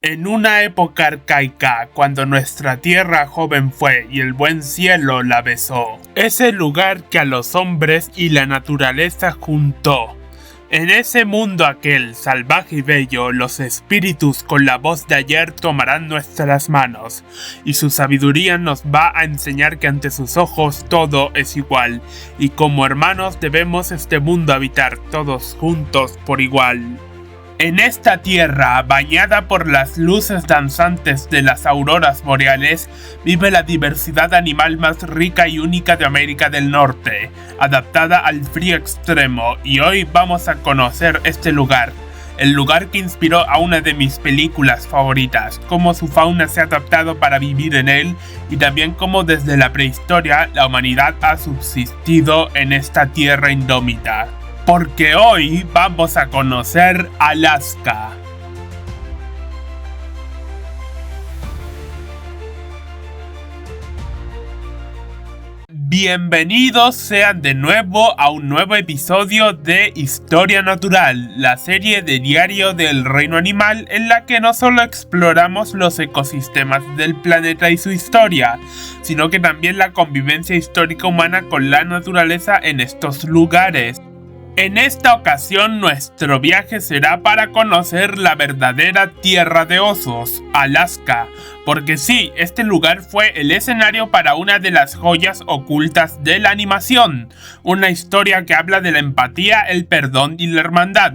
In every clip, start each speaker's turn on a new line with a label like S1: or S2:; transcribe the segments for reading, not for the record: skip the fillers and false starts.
S1: En una época arcaica, cuando nuestra tierra joven fue y el buen cielo la besó, ese lugar que a los hombres y la naturaleza juntó. En ese mundo aquel, salvaje y bello, los espíritus con la voz de ayer tomarán nuestras manos, y su sabiduría nos va a enseñar que ante sus ojos todo es igual, y como hermanos debemos este mundo habitar todos juntos por igual. En esta tierra, bañada por las luces danzantes de las auroras boreales, vive la diversidad animal más rica y única de América del Norte, adaptada al frío extremo, y hoy vamos a conocer este lugar. El lugar que inspiró a una de mis películas favoritas, cómo su fauna se ha adaptado para vivir en él y también cómo desde la prehistoria la humanidad ha subsistido en esta tierra indómita. Porque hoy vamos a conocer Alaska. Bienvenidos sean de nuevo a un nuevo episodio de Historia Natural, la serie de diario del reino animal en la que no solo exploramos los ecosistemas del planeta y su historia, sino que también la convivencia histórica humana con la naturaleza en estos lugares. En esta ocasión nuestro viaje será para conocer la verdadera tierra de osos, Alaska, porque sí, este lugar fue el escenario para una de las joyas ocultas de la animación, una historia que habla de la empatía, el perdón y la hermandad.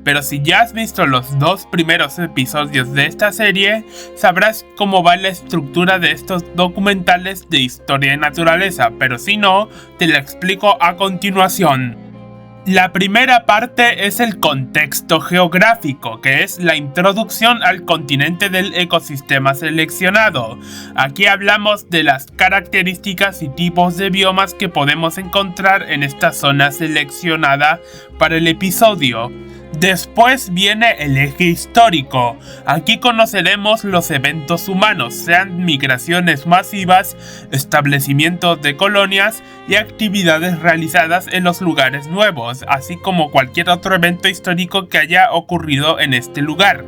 S1: Pero si ya has visto los dos primeros episodios de esta serie, sabrás cómo va la estructura de estos documentales de historia y naturaleza, pero si no, te la explico a continuación. La primera parte es el contexto geográfico, que es la introducción al continente del ecosistema seleccionado. Aquí hablamos de las características y tipos de biomas que podemos encontrar en esta zona seleccionada para el episodio. Después viene el eje histórico. Aquí conoceremos los eventos humanos, sean migraciones masivas, establecimientos de colonias y actividades realizadas en los lugares nuevos, así como cualquier otro evento histórico que haya ocurrido en este lugar.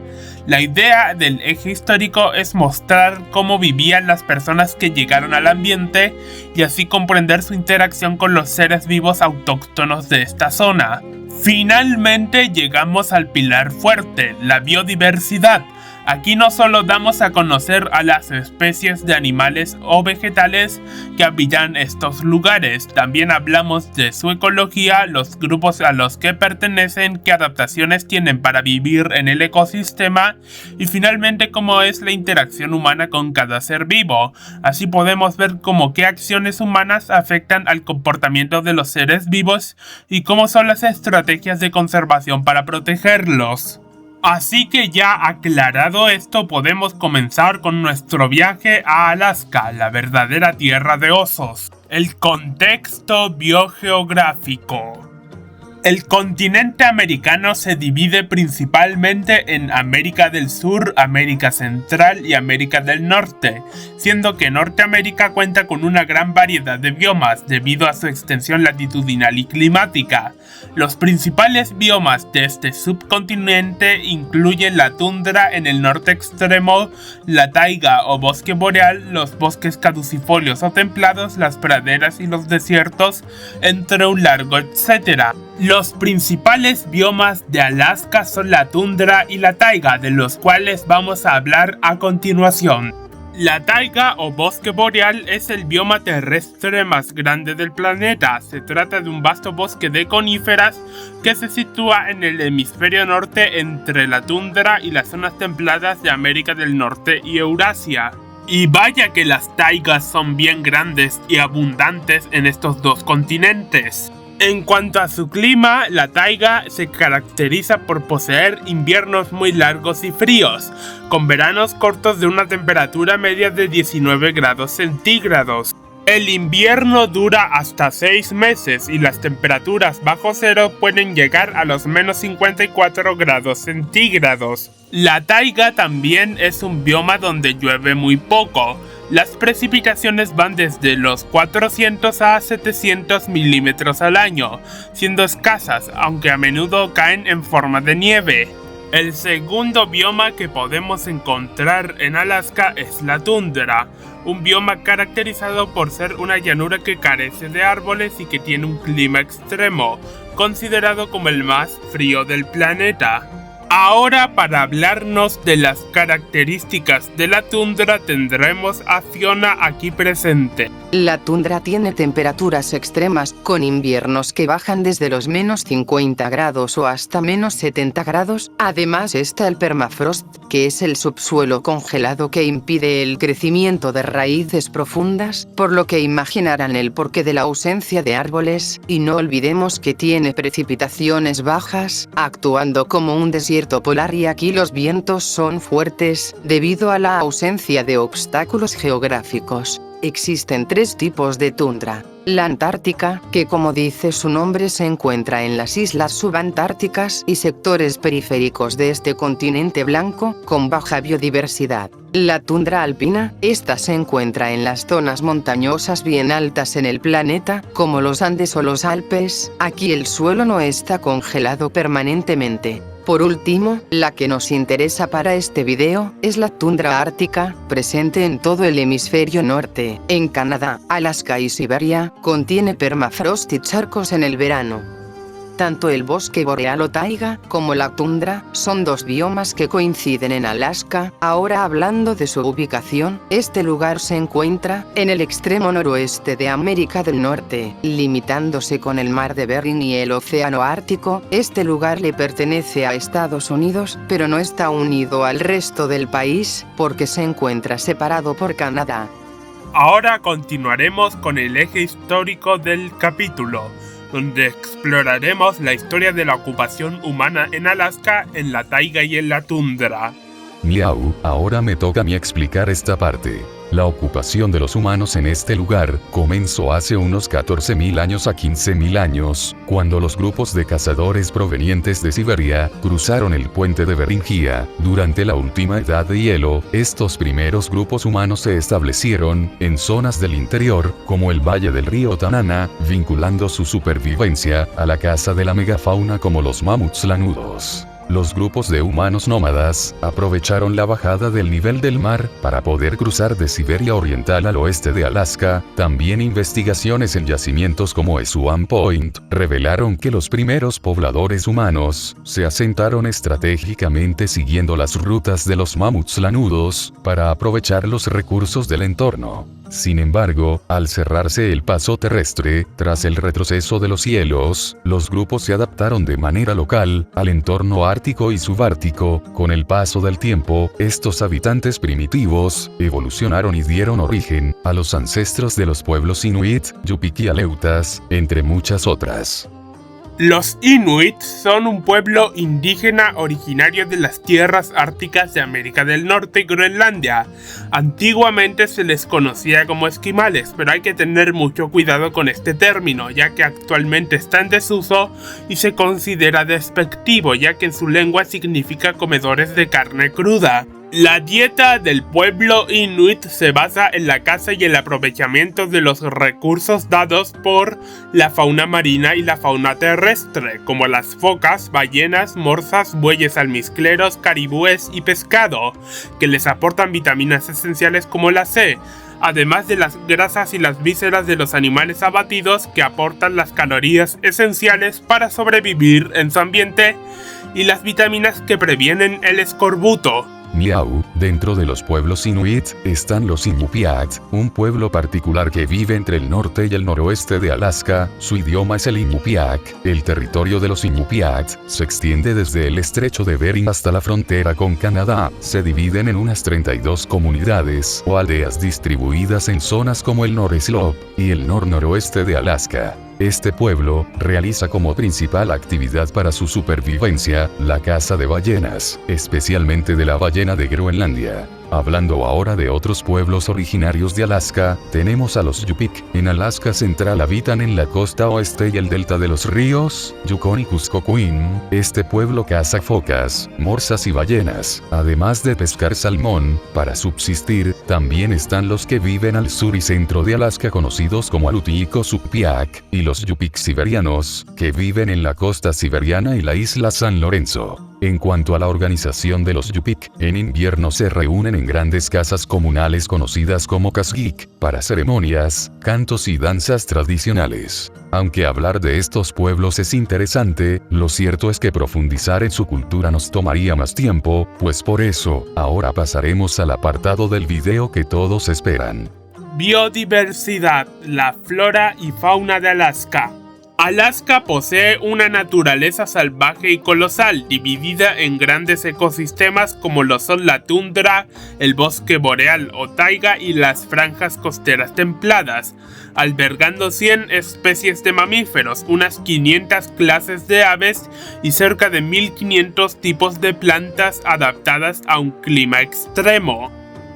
S1: La idea del eje histórico es mostrar cómo vivían las personas que llegaron al ambiente y así comprender su interacción con los seres vivos autóctonos de esta zona. Finalmente llegamos al pilar fuerte, la biodiversidad. Aquí no solo damos a conocer a las especies de animales o vegetales que habitan estos lugares, también hablamos de su ecología, los grupos a los que pertenecen, qué adaptaciones tienen para vivir en el ecosistema y finalmente cómo es la interacción humana con cada ser vivo. Así podemos ver cómo qué acciones humanas afectan al comportamiento de los seres vivos y cómo son las estrategias de conservación para protegerlos. Así que ya aclarado esto, podemos comenzar con nuestro viaje a Alaska, la verdadera tierra de osos. El contexto biogeográfico. El continente americano se divide principalmente en América del Sur, América Central y América del Norte, siendo que Norteamérica cuenta con una gran variedad de biomas debido a su extensión latitudinal y climática. Los principales biomas de este subcontinente incluyen la tundra en el norte extremo, la taiga o bosque boreal, los bosques caducifolios o templados, las praderas y los desiertos, entre un largo etcétera. Los principales biomas de Alaska son la tundra y la taiga, de los cuales vamos a hablar a continuación. La taiga o bosque boreal es el bioma terrestre más grande del planeta. Se trata de un vasto bosque de coníferas que se sitúa en el hemisferio norte entre la tundra y las zonas templadas de América del Norte y Eurasia. Y vaya que las taigas son bien grandes y abundantes en estos dos continentes. En cuanto a su clima, la taiga se caracteriza por poseer inviernos muy largos y fríos, con veranos cortos de una temperatura media de 19 grados centígrados. El invierno dura hasta 6 meses y las temperaturas bajo cero pueden llegar a los menos 54 grados centígrados. La taiga también es un bioma donde llueve muy poco. Las precipitaciones van desde los 400 a 700 milímetros al año, siendo escasas, aunque a menudo caen en forma de nieve. El segundo bioma que podemos encontrar en Alaska es la tundra, un bioma caracterizado por ser una llanura que carece de árboles y que tiene un clima extremo, considerado como el más frío del planeta. Ahora, para hablarnos de las características de la tundra, tendremos a Fiona aquí presente.
S2: La tundra tiene temperaturas extremas, con inviernos que bajan desde los menos 50 grados o hasta menos 70 grados. Además está el permafrost, que es el subsuelo congelado que impide el crecimiento de raíces profundas, por lo que imaginarán el porqué de la ausencia de árboles, y no olvidemos que tiene precipitaciones bajas, actuando como un desierto polar, y aquí los vientos son fuertes, debido a la ausencia de obstáculos geográficos. Existen tres tipos de tundra. La antártica, que como dice su nombre se encuentra en las islas subantárticas y sectores periféricos de este continente blanco, con baja biodiversidad. La tundra alpina, esta se encuentra en las zonas montañosas bien altas en el planeta, como los Andes o los Alpes. Aquí el suelo no está congelado permanentemente. Por último, la que nos interesa para este video, es la tundra ártica, presente en todo el hemisferio norte, en Canadá, Alaska y Siberia, contiene permafrost y charcos en el verano. Tanto el bosque boreal o taiga, como la tundra, son dos biomas que coinciden en Alaska. Ahora hablando de su ubicación, este lugar se encuentra en el extremo noroeste de América del Norte, limitándose con el mar de Bering y el océano Ártico. Este lugar le pertenece a Estados Unidos, pero no está unido al resto del país, porque se encuentra separado por Canadá.
S1: Ahora continuaremos con el eje histórico del capítulo, donde exploraremos la historia de la ocupación humana en Alaska, en la taiga y en la tundra.
S3: Miau, ahora me toca a mí explicar esta parte. La ocupación de los humanos en este lugar comenzó hace unos 14.000 años a 15.000 años, cuando los grupos de cazadores provenientes de Siberia cruzaron el puente de Beringia. Durante la última edad de hielo, estos primeros grupos humanos se establecieron en zonas del interior, como el valle del río Tanana, vinculando su supervivencia a la caza de la megafauna como los mamuts lanudos. Los grupos de humanos nómadas aprovecharon la bajada del nivel del mar para poder cruzar de Siberia Oriental al oeste de Alaska. También investigaciones en yacimientos como Swan Point revelaron que los primeros pobladores humanos se asentaron estratégicamente siguiendo las rutas de los mamuts lanudos para aprovechar los recursos del entorno. Sin embargo, al cerrarse el paso terrestre, tras el retroceso de los hielos, los grupos se adaptaron de manera local al entorno ártico y subártico. Con el paso del tiempo, estos habitantes primitivos evolucionaron y dieron origen a los ancestros de los pueblos inuit, yupik y aleutas, entre muchas otras.
S1: Los Inuit son un pueblo indígena originario de las tierras árticas de América del Norte y Groenlandia. Antiguamente se les conocía como esquimales, pero hay que tener mucho cuidado con este término, ya que actualmente está en desuso y se considera despectivo, ya que en su lengua significa comedores de carne cruda. La dieta del pueblo inuit se basa en la caza y el aprovechamiento de los recursos dados por la fauna marina y la fauna terrestre, como las focas, ballenas, morsas, bueyes almizcleros, caribúes y pescado, que les aportan vitaminas esenciales como la C, además de las grasas y las vísceras de los animales abatidos que aportan las calorías esenciales para sobrevivir en su ambiente y las vitaminas que previenen el escorbuto.
S3: Miau, dentro de los pueblos inuit, están los Iñupiat, un pueblo particular que vive entre el norte y el noroeste de Alaska. Su idioma es el Iñupiaq. El territorio de los Iñupiat se extiende desde el estrecho de Bering hasta la frontera con Canadá. Se dividen en unas 32 comunidades o aldeas distribuidas en zonas como el North Slope y el noroeste de Alaska. Este pueblo realiza como principal actividad para su supervivencia la caza de ballenas, especialmente de la ballena de Groenlandia. Hablando ahora de otros pueblos originarios de Alaska, tenemos a los Yupik. En Alaska Central habitan en la costa oeste y el delta de los ríos Yukon y Kuskokwim. Este pueblo caza focas, morsas y ballenas, además de pescar salmón. Para subsistir, también están los que viven al sur y centro de Alaska conocidos como Alutiiqosukpiaq, y los Yupik siberianos, que viven en la costa siberiana y la isla San Lorenzo. En cuanto a la organización de los Yupik, en invierno se reúnen en grandes casas comunales conocidas como Kasgik, para ceremonias, cantos y danzas tradicionales. Aunque hablar de estos pueblos es interesante, lo cierto es que profundizar en su cultura nos tomaría más tiempo, pues por eso, ahora pasaremos al apartado del video que todos esperan.
S1: Biodiversidad, la flora y fauna de Alaska. Alaska posee una naturaleza salvaje y colosal, dividida en grandes ecosistemas como lo son la tundra, el bosque boreal o taiga y las franjas costeras templadas, albergando 100 especies de mamíferos, unas 500 clases de aves y cerca de 1500 tipos de plantas adaptadas a un clima extremo.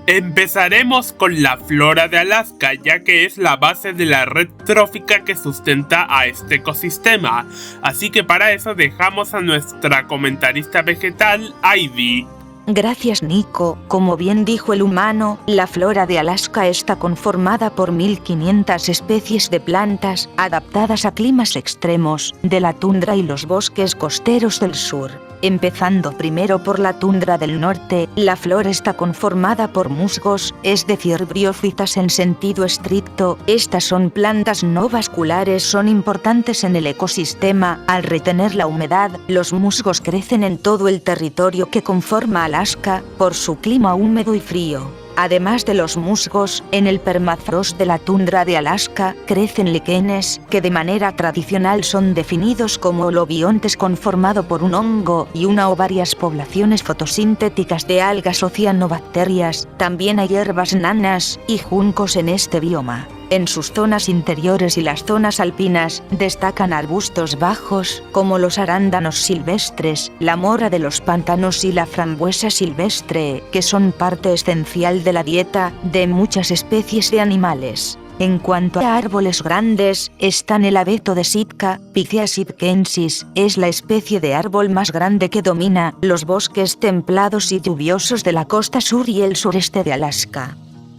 S1: Empezaremos con la flora de Alaska, ya que es la base de la red trófica que sustenta a este ecosistema, así que para eso dejamos a nuestra comentarista vegetal, Ivy.
S4: Gracias, Nico. Como bien dijo el humano, la flora de Alaska está conformada por 1500 especies de plantas adaptadas a climas extremos, de la tundra y los bosques costeros del sur. Empezando primero por la tundra del norte, la flora está conformada por musgos, es decir, briófitas en sentido estricto. Estas son plantas no vasculares, son importantes en el ecosistema. Al retener la humedad, los musgos crecen en todo el territorio que conforma Alaska, por su clima húmedo y frío. Además de los musgos, en el permafrost de la tundra de Alaska crecen líquenes, que de manera tradicional son definidos como holobiontes conformado por un hongo y una o varias poblaciones fotosintéticas de algas o cianobacterias. También hay hierbas nanas y juncos en este bioma. En sus zonas interiores y las zonas alpinas, destacan arbustos bajos, como los arándanos silvestres, la mora de los pantanos y la frambuesa silvestre, que son parte esencial de la dieta de muchas especies de animales. En cuanto a árboles grandes, están el abeto de Sitka, Picea sitkensis, es la especie de árbol más grande que domina los bosques templados y lluviosos de la costa sur y el sureste de Alaska.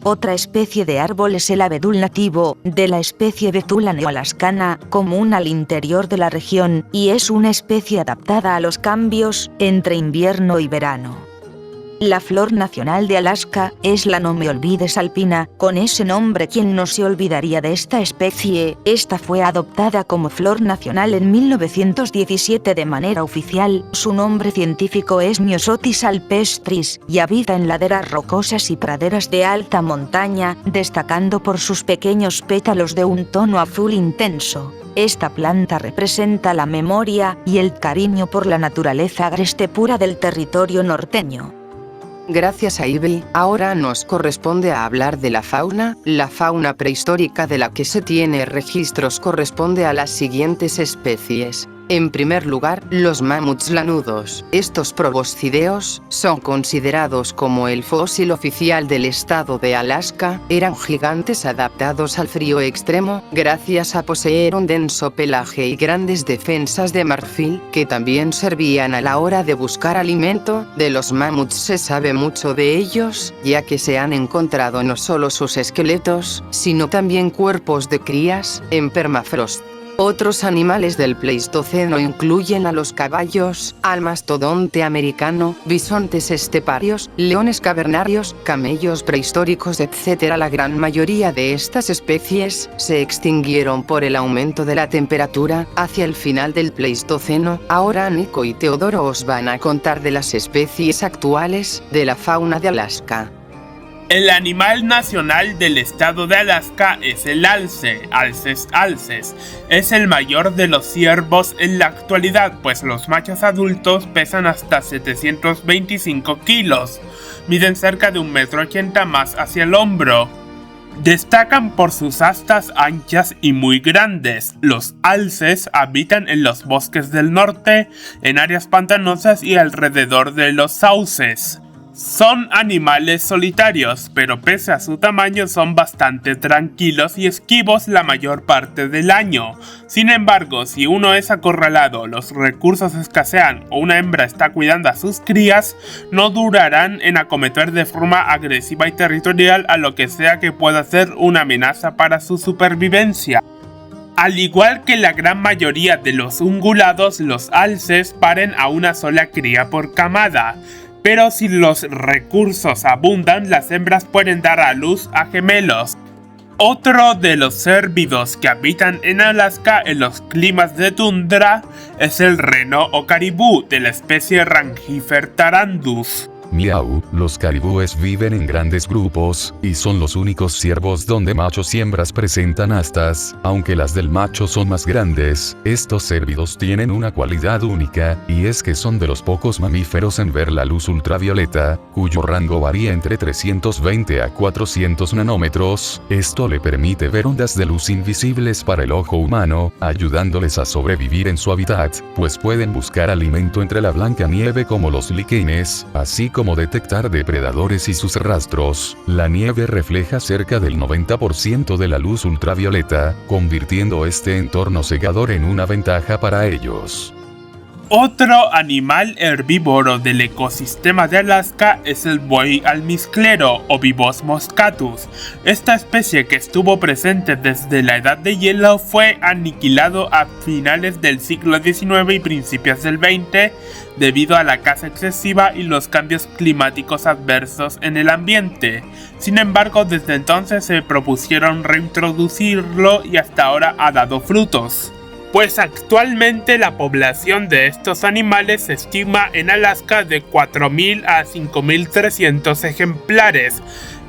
S4: Otra especie de árbol es el abedul nativo, de la especie Betula neoalascana, común al interior de la región, y es una especie adaptada a los cambios entre invierno y verano. La flor nacional de Alaska es la no me olvides alpina. Con ese nombre, ¿quién no se olvidaría de esta especie? Esta fue adoptada como flor nacional en 1917 de manera oficial. Su nombre científico es Myosotis alpestris y habita en laderas rocosas y praderas de alta montaña, destacando por sus pequeños pétalos de un tono azul intenso. Esta planta representa la memoria y el cariño por la naturaleza agreste pura del territorio norteño.
S2: Gracias a Ivy, ahora nos corresponde a hablar de la fauna. La fauna prehistórica de la que se tiene registros corresponde a las siguientes especies. En primer lugar, los mamuts lanudos. Estos proboscideos son considerados como el fósil oficial del estado de Alaska. Eran gigantes adaptados al frío extremo, gracias a poseer un denso pelaje y grandes defensas de marfil, que también servían a la hora de buscar alimento. De los mamuts se sabe mucho de ellos, ya que se han encontrado no solo sus esqueletos, sino también cuerpos de crías en permafrost. Otros animales del Pleistoceno incluyen a los caballos, al mastodonte americano, bisontes esteparios, leones cavernarios, camellos prehistóricos, etc. La gran mayoría de estas especies se extinguieron por el aumento de la temperatura hacia el final del Pleistoceno. Ahora Nico y Teodoro os van a contar de las especies actuales de la fauna de Alaska.
S1: El animal nacional del estado de Alaska es el alce, Alces alces. Es el mayor de los ciervos en la actualidad, pues los machos adultos pesan hasta 725 kilos. Miden cerca de 1,80 m más hacia el hombro. Destacan por sus astas anchas y muy grandes. Los alces habitan en los bosques del norte, en áreas pantanosas y alrededor de los sauces. Son animales solitarios, pero pese a su tamaño son bastante tranquilos y esquivos la mayor parte del año. Sin embargo, si uno es acorralado, los recursos escasean o una hembra está cuidando a sus crías, no durarán en acometer de forma agresiva y territorial a lo que sea que pueda ser una amenaza para su supervivencia. Al igual que la gran mayoría de los ungulados, los alces paren a una sola cría por camada, pero si los recursos abundan, las hembras pueden dar a luz a gemelos. Otro de los cérvidos que habitan en Alaska en los climas de tundra es el reno o caribú de la especie Rangifer tarandus.
S3: Miau, los caribúes viven en grandes grupos, y son los únicos ciervos donde machos y hembras presentan astas, aunque las del macho son más grandes. Estos cérvidos tienen una cualidad única, y es que son de los pocos mamíferos en ver la luz ultravioleta, cuyo rango varía entre 320 a 400 nanómetros. Esto le permite ver ondas de luz invisibles para el ojo humano, ayudándoles a sobrevivir en su hábitat, pues pueden buscar alimento entre la blanca nieve como los líquenes, así como detectar depredadores y sus rastros. La nieve refleja cerca del 90% de la luz ultravioleta, convirtiendo este entorno cegador en una ventaja para ellos.
S1: Otro animal herbívoro del ecosistema de Alaska es el buey almizclero o Bibos moscatus. Esta especie, que estuvo presente desde la edad de hielo, fue aniquilado a finales del siglo XIX y principios del XX debido a la caza excesiva y los cambios climáticos adversos en el ambiente. Sin embargo, desde entonces se propusieron reintroducirlo y hasta ahora ha dado frutos. Pues actualmente la población de estos animales se estima en Alaska de 4.000 a 5.300 ejemplares,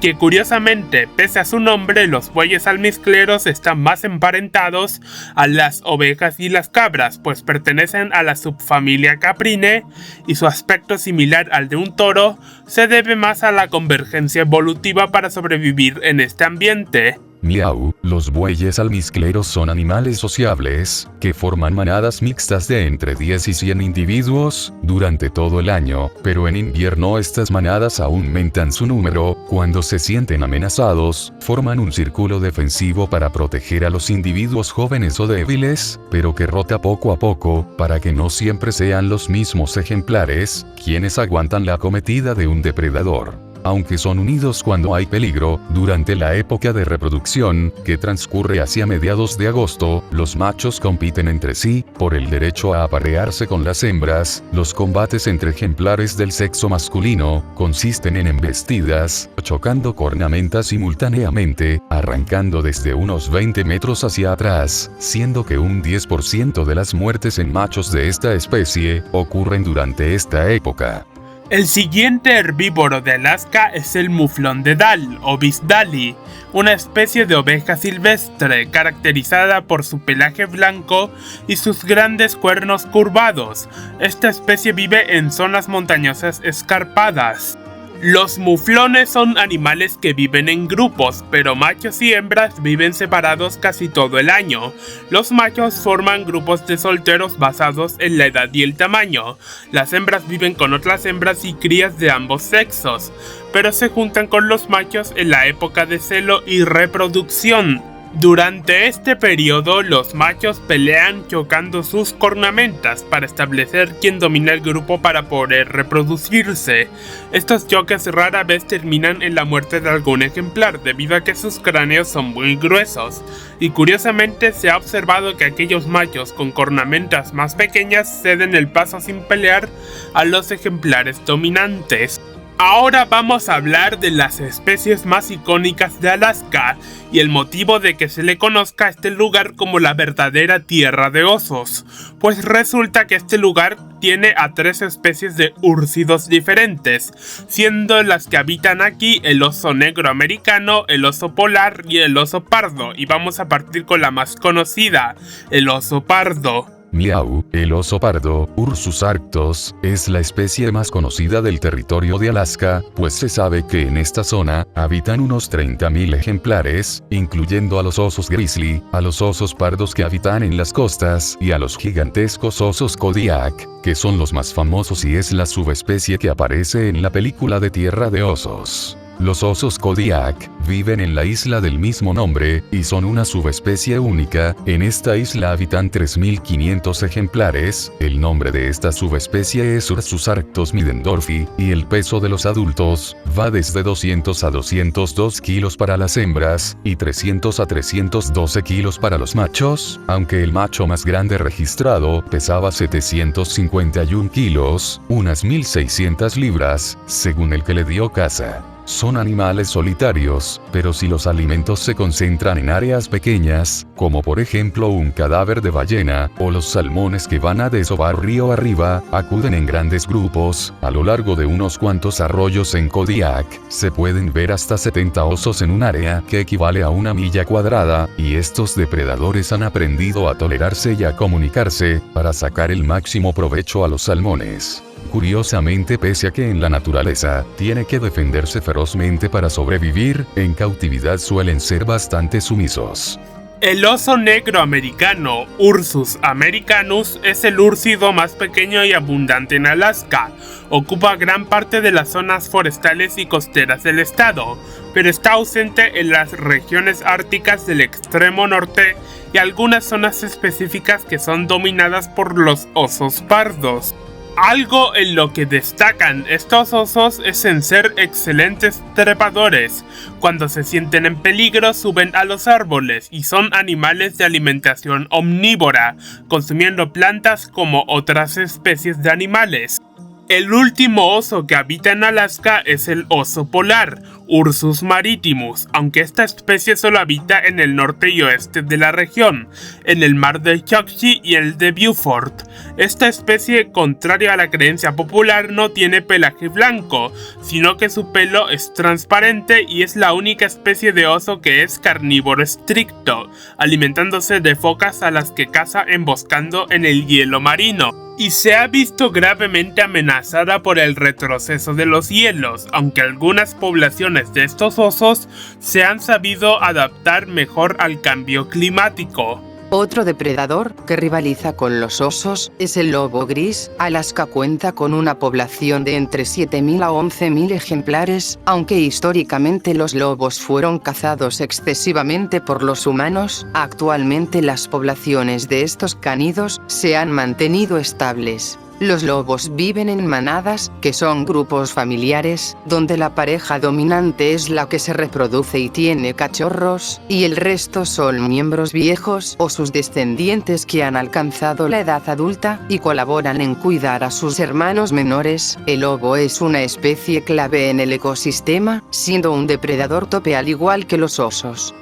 S1: que curiosamente, pese a su nombre, los bueyes almizcleros están más emparentados a las ovejas y las cabras, pues pertenecen a la subfamilia Caprine, y su aspecto similar al de un toro se debe más a la convergencia evolutiva para sobrevivir en este ambiente.
S3: Miau, los bueyes almizcleros son animales sociables, que forman manadas mixtas de entre 10 y 100 individuos, durante todo el año, pero en invierno estas manadas aumentan su número. Cuando se sienten amenazados, forman un círculo defensivo para proteger a los individuos jóvenes o débiles, pero que rota poco a poco, para que no siempre sean los mismos ejemplares, quienes aguantan la acometida de un depredador. Aunque son unidos cuando hay peligro, durante la época de reproducción, que transcurre hacia mediados de agosto, los machos compiten entre sí, por el derecho a aparearse con las hembras. Los combates entre ejemplares del sexo masculino, consisten en embestidas, chocando cornamentas simultáneamente, arrancando desde unos 20 metros hacia atrás, siendo que un 10% de las muertes en machos de esta especie, ocurren durante esta época.
S1: El siguiente herbívoro de Alaska es el muflón de Dall o Bisdali, una especie de oveja silvestre caracterizada por su pelaje blanco y sus grandes cuernos curvados. Esta especie vive en zonas montañosas escarpadas. Los muflones son animales que viven en grupos, pero machos y hembras viven separados casi todo el año. Los machos forman grupos de solteros basados en la edad y el tamaño. Las hembras viven con otras hembras y crías de ambos sexos, pero se juntan con los machos en la época de celo y reproducción. Durante este periodo, los machos pelean chocando sus cornamentas para establecer quién domina el grupo para poder reproducirse. Estos choques rara vez terminan en la muerte de algún ejemplar debido a que sus cráneos son muy gruesos, y curiosamente se ha observado que aquellos machos con cornamentas más pequeñas ceden el paso sin pelear a los ejemplares dominantes. Ahora vamos a hablar de las especies más icónicas de Alaska y el motivo de que se le conozca a este lugar como la verdadera tierra de osos, pues resulta que este lugar tiene a 3 especies de úrsidos diferentes, siendo las que habitan aquí el oso negro americano, el oso polar y el oso pardo, y vamos a partir con la más conocida, el oso pardo.
S3: Miau, el oso pardo, Ursus arctos, es la especie más conocida del territorio de Alaska, pues se sabe que en esta zona habitan unos 30.000 ejemplares, incluyendo a los osos grizzly, a los osos pardos que habitan en las costas y a los gigantescos osos Kodiak, que son los más famosos y es la subespecie que aparece en la película de Tierra de Osos. Los osos Kodiak viven en la isla del mismo nombre, y son una subespecie única. En esta isla habitan 3.500 ejemplares. El nombre de esta subespecie es Ursus arctos middendorfi, y el peso de los adultos va desde 200 a 202 kilos para las hembras, y 300 a 312 kilos para los machos, aunque el macho más grande registrado pesaba 751 kilos, unas 1.600 libras, según el que le dio caza. Son animales solitarios, pero si los alimentos se concentran en áreas pequeñas, como por ejemplo un cadáver de ballena, o los salmones que van a desovar río arriba, acuden en grandes grupos. A lo largo de unos cuantos arroyos en Kodiak, se pueden ver hasta 70 osos en un área que equivale a 1 milla cuadrada, y estos depredadores han aprendido a tolerarse y a comunicarse, para sacar el máximo provecho a los salmones. Curiosamente, pese a que en la naturaleza tiene que defenderse ferozmente para sobrevivir, en cautividad suelen ser bastante sumisos.
S1: El oso negro americano, Ursus americanus, es el úrsido más pequeño y abundante en Alaska. Ocupa gran parte de las zonas forestales y costeras del estado, pero está ausente en las regiones árticas del extremo norte y algunas zonas específicas que son dominadas por los osos pardos. Algo en lo que destacan estos osos es en ser excelentes trepadores. Cuando se sienten en peligro suben a los árboles y son animales de alimentación omnívora, consumiendo plantas como otras especies de animales. El último oso que habita en Alaska es el oso polar, Ursus maritimus, aunque esta especie solo habita en el norte y oeste de la región, en el mar de Chukchi y el de Beaufort. Esta especie, contrario a la creencia popular, no tiene pelaje blanco, sino que su pelo es transparente y es la única especie de oso que es carnívoro estricto, alimentándose de focas a las que caza emboscando en el hielo marino. Y se ha visto gravemente amenazada por el retroceso de los hielos, aunque algunas poblaciones de estos osos se han sabido adaptar mejor al cambio climático.
S2: Otro depredador que rivaliza con los osos es el lobo gris. Alaska cuenta con una población de entre 7.000 a 11.000 ejemplares, aunque históricamente los lobos fueron cazados excesivamente por los humanos. Actualmente las poblaciones de estos cánidos se han mantenido estables. Los lobos viven en manadas, que son grupos familiares, donde la pareja dominante es la que se reproduce y tiene cachorros, y el resto son miembros viejos o sus descendientes que han alcanzado la edad adulta y colaboran en cuidar a sus hermanos menores. El lobo es una especie clave en el ecosistema, siendo un depredador tope al igual que los osos.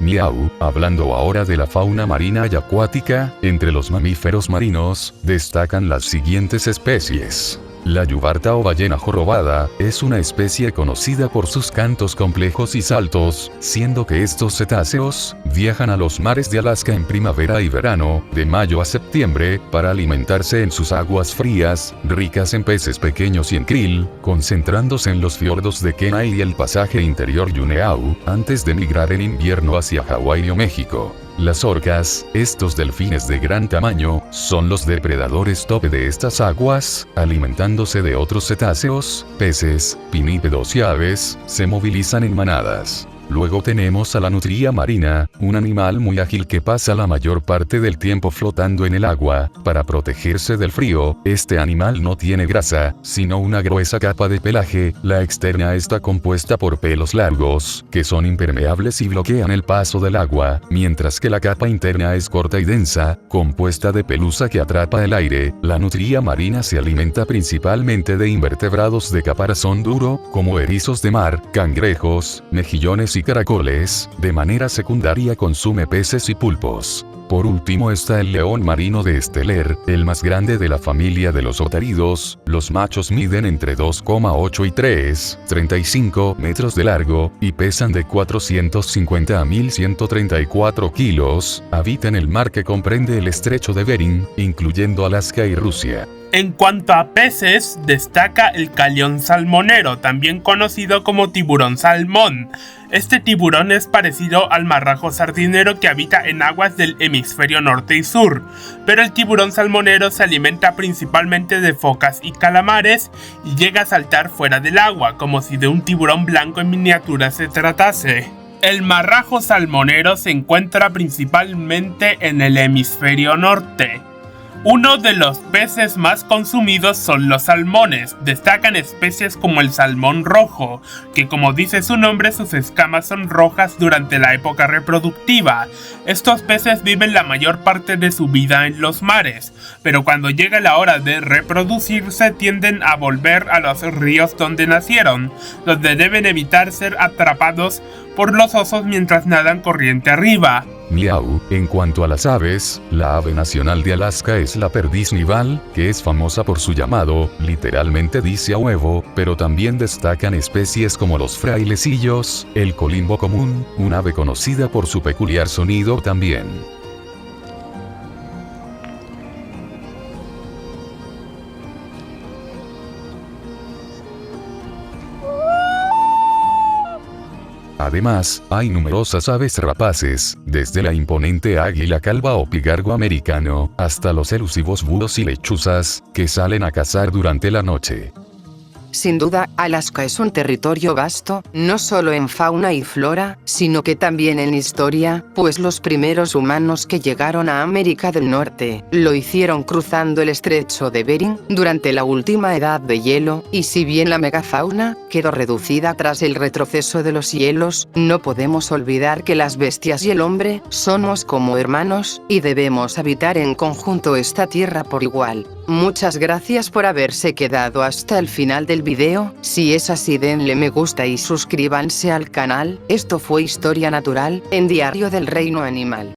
S3: Miau, hablando ahora de la fauna marina y acuática, entre los mamíferos marinos, destacan las siguientes especies. La yubarta o ballena jorobada es una especie conocida por sus cantos complejos y saltos, siendo que estos cetáceos viajan a los mares de Alaska en primavera y verano, de mayo a septiembre, para alimentarse en sus aguas frías, ricas en peces pequeños y en krill, concentrándose en los fiordos de Kenai y el pasaje interior Juneau, antes de migrar en invierno hacia Hawái o México. Las orcas, estos delfines de gran tamaño, son los depredadores tope de estas aguas, alimentándose de otros cetáceos, peces, pinípedos y aves, se movilizan en manadas. Luego tenemos a la nutria marina, un animal muy ágil que pasa la mayor parte del tiempo flotando en el agua. Para protegerse del frío, este animal no tiene grasa, sino una gruesa capa de pelaje. La externa está compuesta por pelos largos, que son impermeables y bloquean el paso del agua, mientras que la capa interna es corta y densa, compuesta de pelusa que atrapa el aire. La nutria marina se alimenta principalmente de invertebrados de caparazón duro, como erizos de mar, cangrejos, mejillones y caracoles. De manera secundaria consume peces y pulpos. Por último está el león marino de Steller, el más grande de la familia de los otáridos. Los machos miden entre 2,8 y 3,35 metros de largo, y pesan de 450 a 1.134 kilos. Habita en el mar que comprende el estrecho de Bering, incluyendo Alaska y Rusia.
S1: En cuanto a peces, destaca el calión salmonero, también conocido como tiburón salmón. Este tiburón es parecido al marrajo sardinero que habita en aguas del hemisferio norte y sur, pero el tiburón salmonero se alimenta principalmente de focas y calamares y llega a saltar fuera del agua, como si de un tiburón blanco en miniatura se tratase. El marrajo salmonero se encuentra principalmente en el hemisferio norte. Uno de los peces más consumidos son los salmones. Destacan especies como el salmón rojo, que como dice su nombre, sus escamas son rojas durante la época reproductiva. Estos peces viven la mayor parte de su vida en los mares, pero cuando llega la hora de reproducirse tienden a volver a los ríos donde nacieron, donde deben evitar ser atrapados por los osos mientras nadan corriente arriba.
S3: Miau. En cuanto a las aves, la ave nacional de Alaska es la perdiz nival, que es famosa por su llamado, literalmente dice a huevo, pero también destacan especies como los frailecillos, el colimbo común, un ave conocida por su peculiar sonido también. Además, hay numerosas aves rapaces, desde la imponente águila calva o pigargo americano, hasta los elusivos búhos y lechuzas, que salen a cazar durante la noche.
S2: Sin duda, Alaska es un territorio vasto, no solo en fauna y flora, sino que también en historia, pues los primeros humanos que llegaron a América del Norte, lo hicieron cruzando el estrecho de Bering durante la última edad de hielo, y si bien la megafauna quedó reducida tras el retroceso de los hielos, no podemos olvidar que las bestias y el hombre somos como hermanos, y debemos habitar en conjunto esta tierra por igual. Muchas gracias por haberse quedado hasta el final del video. Si es así, denle me gusta y suscríbanse al canal. Esto fue Historia Natural, en Diario del Reino Animal.